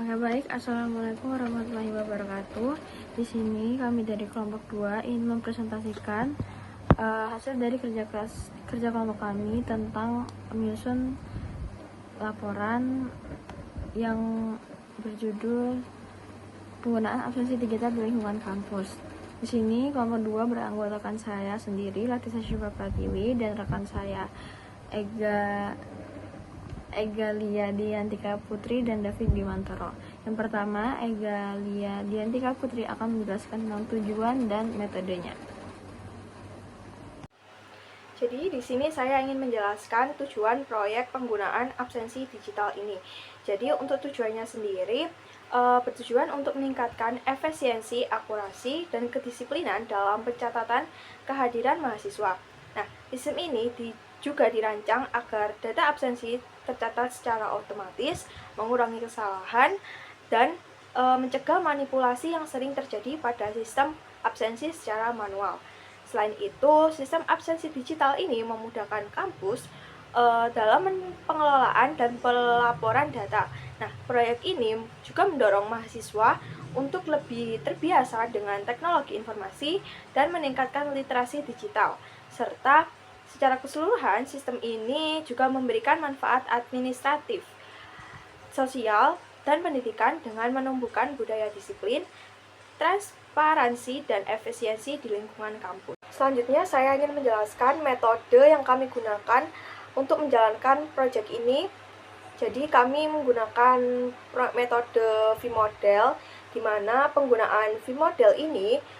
Oke, baik. Assalamualaikum warahmatullahi wabarakatuh. Di sini kami dari kelompok 2 ingin mempresentasikan hasil dari kerja kelompok kami tentang menyusun laporan yang berjudul penggunaan absensi digital di lingkungan kampus. Di sini kelompok 2 beranggotakan saya sendiri, Latisa Syifa Pratiwi, dan rekan saya Ega Lia Diantika Putri dan David Bimantoro. Yang pertama, Ega Lia Diantika Putri akan menjelaskan tentang tujuan dan metodenya. Jadi di sini saya ingin menjelaskan tujuan proyek penggunaan absensi digital ini. Jadi untuk tujuannya sendiri bertujuan untuk meningkatkan efisiensi, akurasi, dan kedisiplinan dalam pencatatan kehadiran mahasiswa. Nah, sistem ini juga dirancang agar data absensi tercatat secara otomatis, mengurangi kesalahan, dan mencegah manipulasi yang sering terjadi pada sistem absensi secara manual. Selain itu, sistem absensi digital ini memudahkan kampus dalam pengelolaan dan pelaporan data. Nah, proyek ini juga mendorong mahasiswa untuk lebih terbiasa dengan teknologi informasi dan meningkatkan literasi digital, serta secara keseluruhan, sistem ini juga memberikan manfaat administratif, sosial, dan pendidikan dengan menumbuhkan budaya disiplin, transparansi, dan efisiensi di lingkungan kampus. Selanjutnya, saya ingin menjelaskan metode yang kami gunakan untuk menjalankan proyek ini. Jadi, kami menggunakan metode V-Model, di mana penggunaan V-Model ini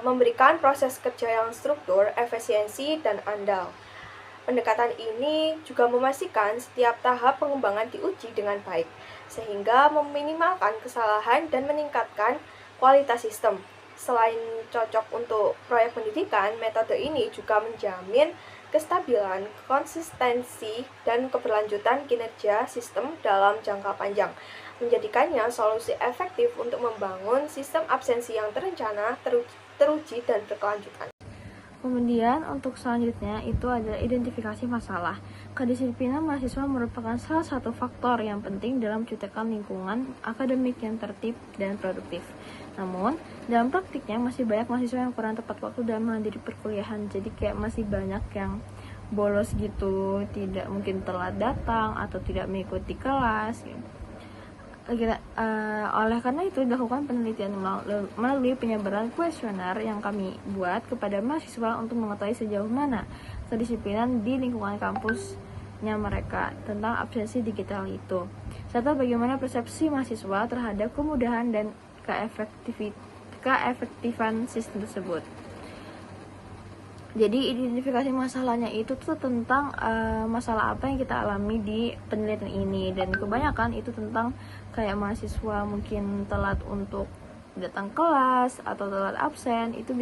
memberikan proses kerja yang struktur, efisiensi, dan andal. Pendekatan ini juga memastikan setiap tahap pengembangan diuji dengan baik, sehingga meminimalkan kesalahan dan meningkatkan kualitas sistem. Selain cocok untuk proyek pendidikan, metode ini juga menjamin kestabilan, konsistensi, dan keberlanjutan kinerja sistem dalam jangka panjang, menjadikannya solusi efektif untuk membangun sistem absensi yang terencana, teruji, dan berkelanjutan. Kemudian untuk selanjutnya itu adalah identifikasi masalah. Kedisiplinan mahasiswa merupakan salah satu faktor yang penting dalam menciptakan lingkungan akademik yang tertib dan produktif. Namun, dalam praktiknya masih banyak mahasiswa yang kurang tepat waktu dalam menghadiri perkuliahan. Jadi kayak masih banyak yang bolos gitu, tidak mungkin telat datang atau tidak mengikuti kelas gitu. Oleh karena itu dilakukan penelitian melalui penyebaran kuesioner yang kami buat kepada mahasiswa untuk mengetahui sejauh mana kedisiplinan di lingkungan kampusnya mereka tentang absensi digital itu, serta bagaimana persepsi mahasiswa terhadap kemudahan dan keefektifan sistem tersebut. Jadi identifikasi masalahnya itu tuh tentang masalah apa yang kita alami di penelitian ini, dan kebanyakan itu tentang kayak mahasiswa mungkin telat untuk datang kelas atau telat absen. Itu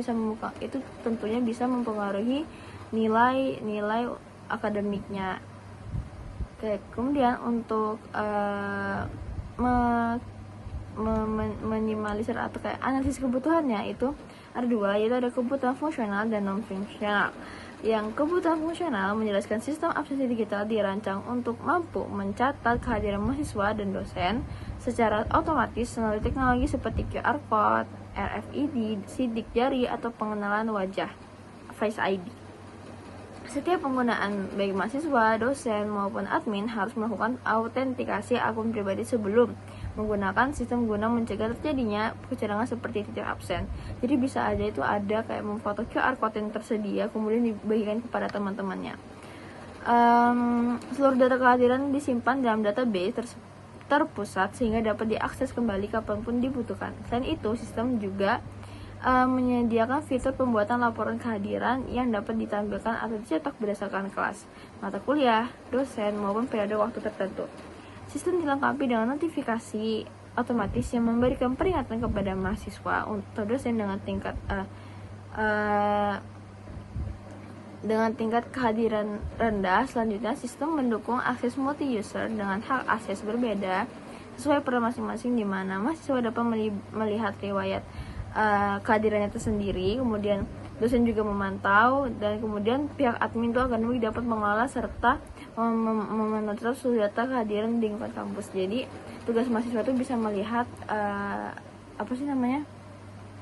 tentunya bisa mempengaruhi nilai akademiknya. Kemudian untuk minimalisir atau kayak analisis kebutuhannya itu ada dua, yaitu ada kebutuhan fungsional dan non-fungsional. Yang kebutuhan fungsional menjelaskan sistem absensi digital dirancang untuk mampu mencatat kehadiran mahasiswa dan dosen secara otomatis melalui teknologi seperti QR Code, RFID, sidik jari, atau pengenalan wajah, Face ID. Setiap penggunaan baik mahasiswa, dosen, maupun admin harus melakukan autentikasi akun pribadi sebelum menggunakan sistem guna mencegah terjadinya kecurangan seperti titik absen. Jadi bisa aja itu ada kayak memfoto QR code yang tersedia kemudian dibagikan kepada teman-temannya. Seluruh data kehadiran disimpan dalam database terpusat sehingga dapat diakses kembali kapanpun dibutuhkan. Selain itu, sistem juga menyediakan fitur pembuatan laporan kehadiran yang dapat ditampilkan atau dicetak berdasarkan kelas, mata kuliah, dosen, maupun periode waktu tertentu. Sistem dilengkapi dengan notifikasi otomatis yang memberikan peringatan kepada mahasiswa atau dosen dengan tingkat kehadiran rendah. Selanjutnya, sistem mendukung akses multi-user dengan hak akses berbeda sesuai peran masing-masing, di mana mahasiswa dapat melihat riwayat kehadirannya tersendiri, kemudian dosen juga memantau, dan kemudian pihak admin itu akademik dapat mengelola serta memonitor seluruh data kehadiran di lingkungan kampus. Jadi tugas mahasiswa itu bisa melihat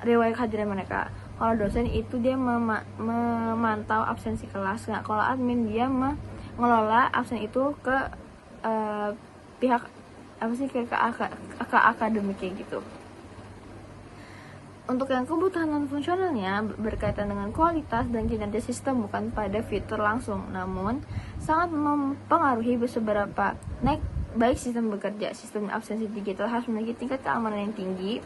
riwayat kehadiran mereka. Kalau dosen itu dia memantau absensi kelas. Nah, kalau admin dia mengelola absen itu ke pihak ke akademiknya gitu. Untuk yang kebutuhan non fungsionalnya berkaitan dengan kualitas dan kinerja sistem, bukan pada fitur langsung, namun sangat mempengaruhi seberapa baik sistem bekerja. Sistem absensi digital harus memiliki tingkat keamanan yang tinggi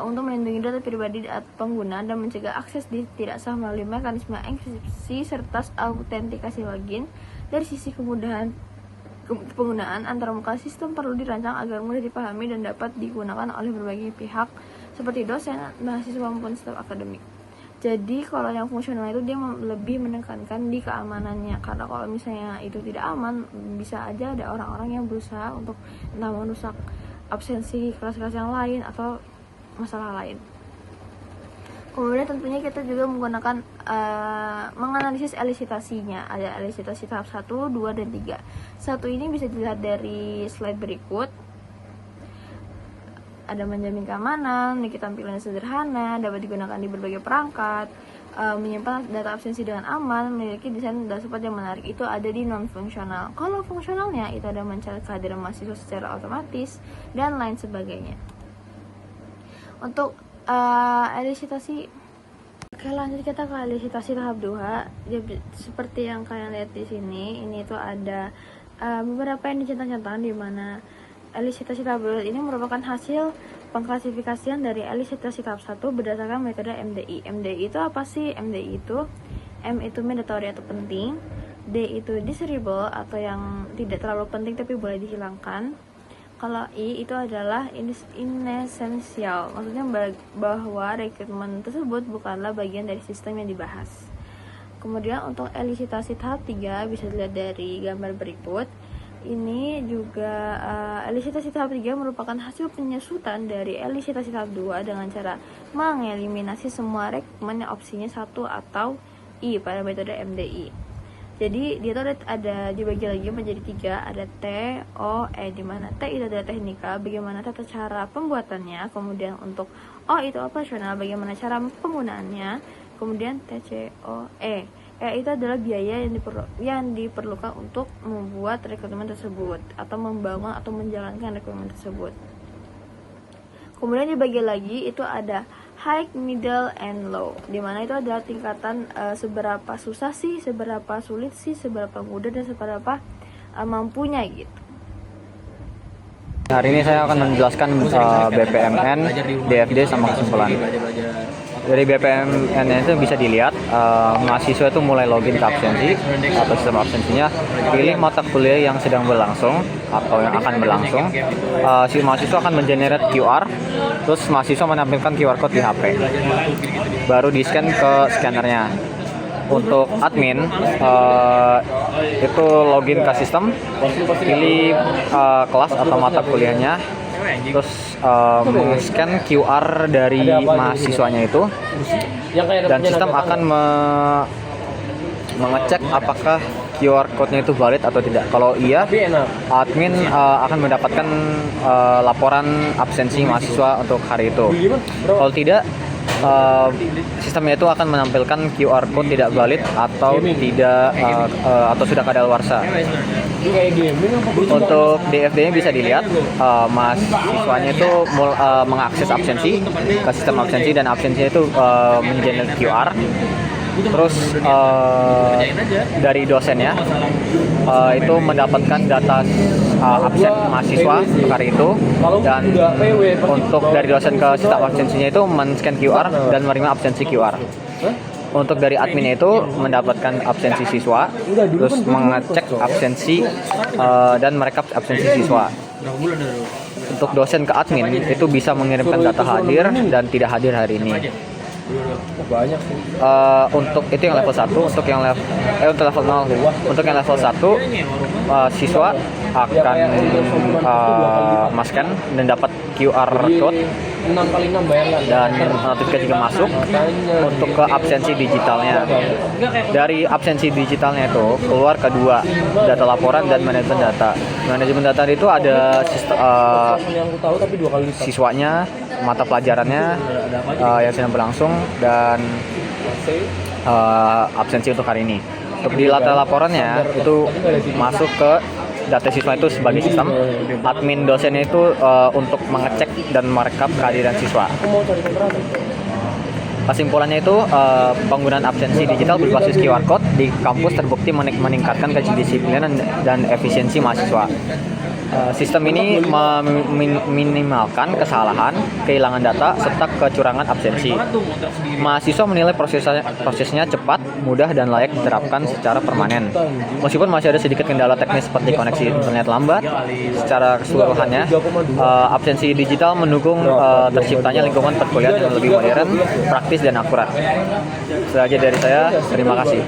untuk melindungi data pribadi pengguna dan mencegah akses tidak sah melalui mekanisme enkripsi serta autentikasi login. Dari sisi kemudahan penggunaan antarmuka, sistem perlu dirancang agar mudah dipahami dan dapat digunakan oleh berbagai pihak seperti dosen, mahasiswa maupun staf akademik. Jadi kalau yang fungsional itu dia lebih menekankan di keamanannya, karena kalau misalnya itu tidak aman, bisa aja ada orang-orang yang berusaha untuk entah merusak absensi kelas-kelas yang lain atau masalah lain. Kemudian tentunya kita juga menggunakan menganalisis elisitasinya. Ada elisitasi tahap 1, 2, dan 3. Satu ini bisa dilihat dari slide berikut. Ada menjamin keamanan, memiliki tampilan sederhana, dapat digunakan di berbagai perangkat, menyimpan data absensi dengan aman, memiliki desain dashboard yang menarik. Itu ada di non-fungsional. Kalau fungsionalnya itu ada mencatat kehadiran mahasiswa secara otomatis dan lain sebagainya. Untuk elisitasi, oke, lanjut kita ke elisitasi tahap 2. Jadi, seperti yang kalian lihat di sini, ini itu ada beberapa yang dicentang-centang, di mana elisitasi tahap 2 ini merupakan hasil pengklasifikasian dari elisitasi tahap 1 berdasarkan metode MDI. MDI itu apa sih? MDI itu M itu mandatory atau penting, D itu desirable atau yang tidak terlalu penting tapi boleh dihilangkan. Kalau I itu adalah inessential, maksudnya bahwa rekrutmen tersebut bukanlah bagian dari sistem yang dibahas. Kemudian untuk elisitasi tahap 3 bisa dilihat dari gambar berikut. Ini juga elisitasi tahap 3 merupakan hasil penyusutan dari elisitasi tahap 2 dengan cara mengeliminasi semua rekrutmen yang opsinya 1 atau I pada metode MDI. Jadi dia tuh ada dibagi lagi menjadi 3, ada T, O, E, di mana T itu adalah teknika, bagaimana tata cara pembuatannya, kemudian untuk O itu operasional, bagaimana cara penggunaannya, kemudian T, C, O, E. Itu adalah biaya yang diperlukan untuk membuat rekrutmen tersebut atau membangun atau menjalankan rekrutmen tersebut. Kemudian dibagi lagi itu ada high, middle, and low, dimana itu adalah tingkatan seberapa susah sih, seberapa sulit sih, seberapa mudah, dan seberapa mampunya gitu. Hari ini saya akan menjelaskan BPMN, DFD, sama kesimpulan. Dari BPMN itu bisa dilihat mahasiswa itu mulai login ke absensi atau sistem absensinya, pilih mata kuliah yang sedang berlangsung atau yang akan berlangsung. Si mahasiswa akan mengenerate QR, terus mahasiswa menampilkan QR code di HP, baru di scan ke scannernya. Untuk admin itu login ke sistem, pilih kelas atau mata kuliahnya, terus scan QR dari mahasiswanya itu, dan sistem akan mengecek apakah QR code-nya itu valid atau tidak. Kalau iya, admin akan mendapatkan laporan absensi mahasiswa untuk hari itu. Kalau tidak, sistemnya itu akan menampilkan QR code tidak valid atau tidak atau sudah kadaluarsa. Untuk DFD-nya bisa dilihat mahasiswanya itu mengakses absensi ke sistem absensi, dan absensinya itu mengenerate QR. Terus dari dosennya itu mendapatkan data absen mahasiswa hari itu, dan untuk dari dosen ke sistem absensinya itu men-scan QR dan menerima absensi QR. Untuk dari adminnya itu mendapatkan absensi siswa, terus mengecek absensi dan merekap absensi siswa. Untuk dosen ke admin itu bisa mengirimkan data hadir dan tidak hadir hari ini. Untuk itu yang level 1, untuk yang untuk level 0. Untuk yang level 1, siswa akan maskan dan dapat QR code dan notifikasi juga masuk untuk ke absensi digitalnya. Dari absensi digitalnya itu keluar kedua, data laporan dan manajemen data. Manajemen data itu ada siswanya, mata pelajarannya yang sedang berlangsung, dan absensi untuk hari ini. Untuk di data laporannya itu masuk ke data siswa itu sebagai sistem, admin dosennya itu untuk mengecek dan merekap kehadiran siswa. Kesimpulannya itu penggunaan absensi digital berbasis QR Code di kampus terbukti meningkatkan kedisiplinan dan efisiensi mahasiswa. Sistem ini meminimalkan kesalahan, kehilangan data, serta kecurangan absensi. Mahasiswa menilai prosesnya cepat, mudah, dan layak diterapkan secara permanen. Meskipun masih ada sedikit kendala teknis seperti koneksi internet lambat, secara keseluruhannya absensi digital mendukung terciptanya lingkungan perkuliahan yang lebih modern, praktis, dan akurat. Itu saja dari saya. Terima kasih.